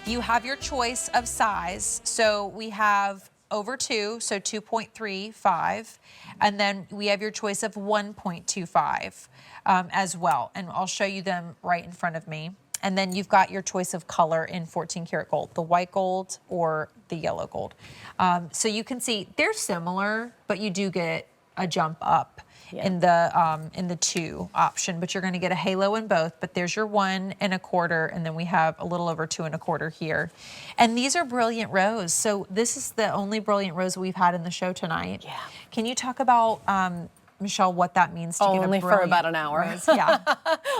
You have your choice of size. So we have over 2, so 2.35, and then we have your choice of 1.25 as well. And I'll show you them right in front of me. And then you've got your choice of color in 14 karat gold, the white gold or the yellow gold. So you can see they're similar, but you do get a jump up in the 2 option, but you're going to get a halo in both. But there's your 1 1/4, and then we have a little over 2 1/4 here. And these are brilliant rose. So this is the only brilliant rose we've had in the show tonight. Yeah. Can you talk about Michelle, what that means to get only a for about an hour. Rose. Yeah.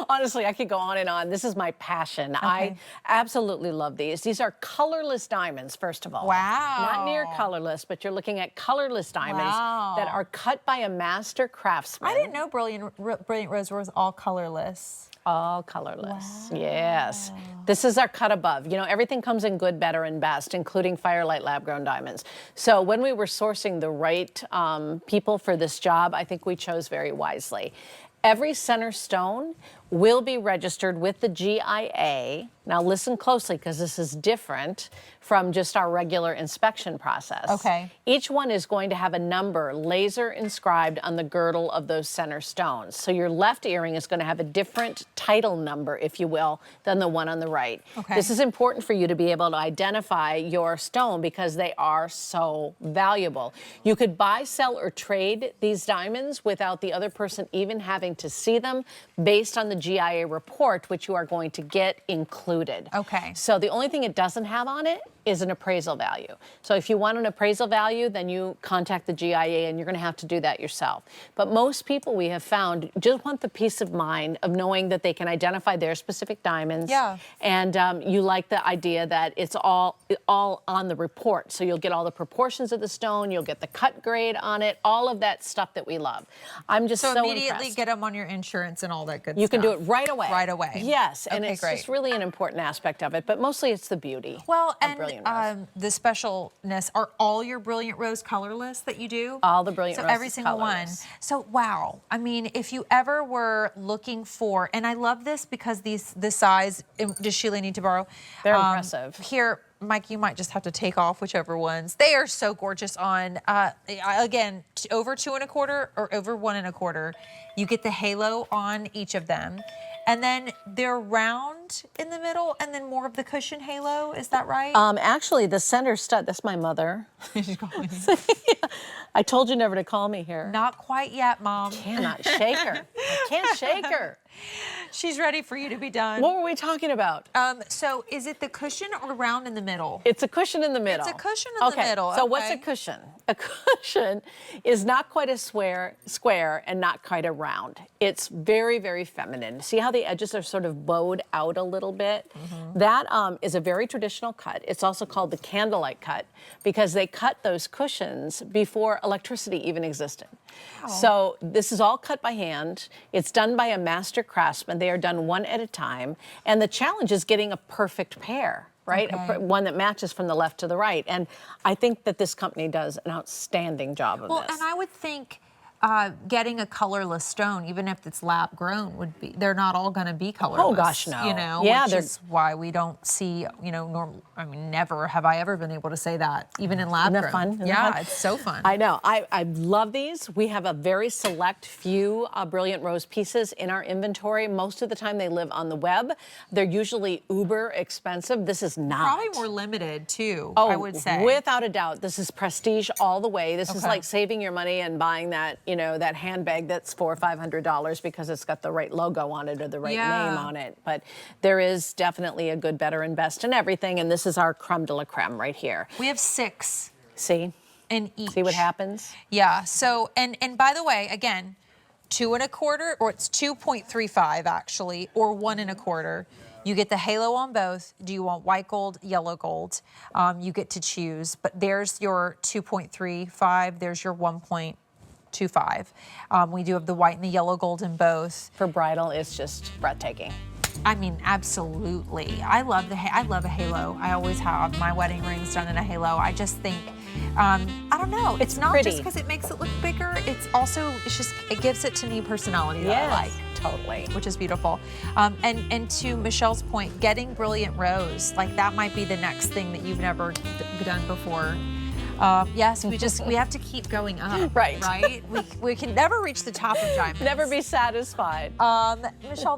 Honestly, I could go on and on. This is my passion. Okay. I absolutely love these. These are colorless diamonds, first of all. Wow. Not near colorless, but you're looking at colorless diamonds that are cut by a master craftsman. I didn't know Brilliant Rose was all colorless. All colorless, yes. This is our cut above. You know, everything comes in good, better, and best, including Firelight lab-grown diamonds. So when we were sourcing the right people for this job, I think we chose very wisely. Every center stone will be registered with the GIA. Now listen closely, because this is different from just our regular inspection process. Okay. Each one is going to have a number laser inscribed on the girdle of those center stones. So your left earring is going to have a different title number, if you will, than the one on the right. Okay. This is important for you to be able to identify your stone because they are so valuable. You could buy, sell, or trade these diamonds without the other person even having to see them based on the GIA report, which you are going to get included. Okay. So the only thing it doesn't have on it is an appraisal value. So if you want an appraisal value, then you contact the GIA, and you're going to have to do that yourself. But most people we have found just want the peace of mind of knowing that they can identify their specific diamonds. Yeah. And you like the idea that it's all on the report. So you'll get all the proportions of the stone, you'll get the cut grade on it, all of that stuff that we love. I'm just so immediately impressed. Get them on your insurance and all that good stuff. You can do it right away. Right away. Yes, and Okay, it's great. just really an important aspect of it, but mostly it's the beauty. Well, of Brilliant Rose. the specialness, are all your Brilliant Rose colorless that you do? All the Brilliant Rose every single colorless. one. So wow, I mean, if you ever were looking for, and I love this because this size, does Sheila need to borrow? They're impressive. Here, Mike, you might just have to take off whichever ones. They are so gorgeous on, again, over 2 1/4 or over 1 1/4. You get the halo on each of them. And then they're round in the middle, and then more of the cushion halo. Is that right? Actually, the center stud, that's my mother. She's calling you. I told you never to call me here. Not quite yet, Mom. Cannot shake her. I can't shake her. She's ready for you to be done. What were we talking about? So is it the cushion or round in the middle? It's a cushion in the middle. It's a cushion in the middle. So what's a Okay. cushion? A cushion is not quite a square and not quite a round. It's very, very feminine. See how the edges are sort of bowed out a little bit? That is a very traditional cut. It's also called the candlelight cut because they cut those cushions before electricity even existed. Wow. So this is all cut by hand. It's done by a master craftsman. They are done one at a time. And the challenge is getting a perfect pair, right? Okay. One that matches from the left to the right. And I think that this company does an outstanding job of this. And I would think getting a colorless stone, even if it's lab grown, would be, they're not all going to be colorless. Oh gosh, no. You know, yeah, which is why we don't see, you know, I mean, never have I ever been able to say that, even in lab Isn't grown. that fun? Isn't Yeah, that fun? it's so fun. I know. I love these. We have a very select few Brilliant Rose pieces in our inventory. Most of the time they live on the web. They're usually uber expensive. This is not. Probably more limited too, Oh, I would say. without a doubt. This is prestige all the way. This is Okay. like saving your money and buying that, you know, that handbag that's $400 or $500 because it's got the right logo on it or the right name on it. But there is definitely a good, better, and best in everything. And this is our creme de la creme right here. We have 6 See? in each. See what happens? Yeah. So, and by the way, again, 2 1/4, or it's 2.35 actually, or 1 1/4. You get the halo on both. Do you want white gold, yellow gold? You get to choose. But there's your 2.35. There's your 1.25. We do have the white and the yellow gold in both. For bridal, it's just breathtaking. I mean, absolutely. I love a halo. I always have my wedding rings done in a halo. I just think, I don't know. It's not pretty. just because it makes it look bigger. It's also, it gives it to me personality that I like. Totally. which is beautiful. And to Michelle's point, getting Brilliant Rose, like that might be the next thing that you've never done before. Yes, we have to keep going up. Right. Right? We can never reach the top of diamond. Never be satisfied. Michelle,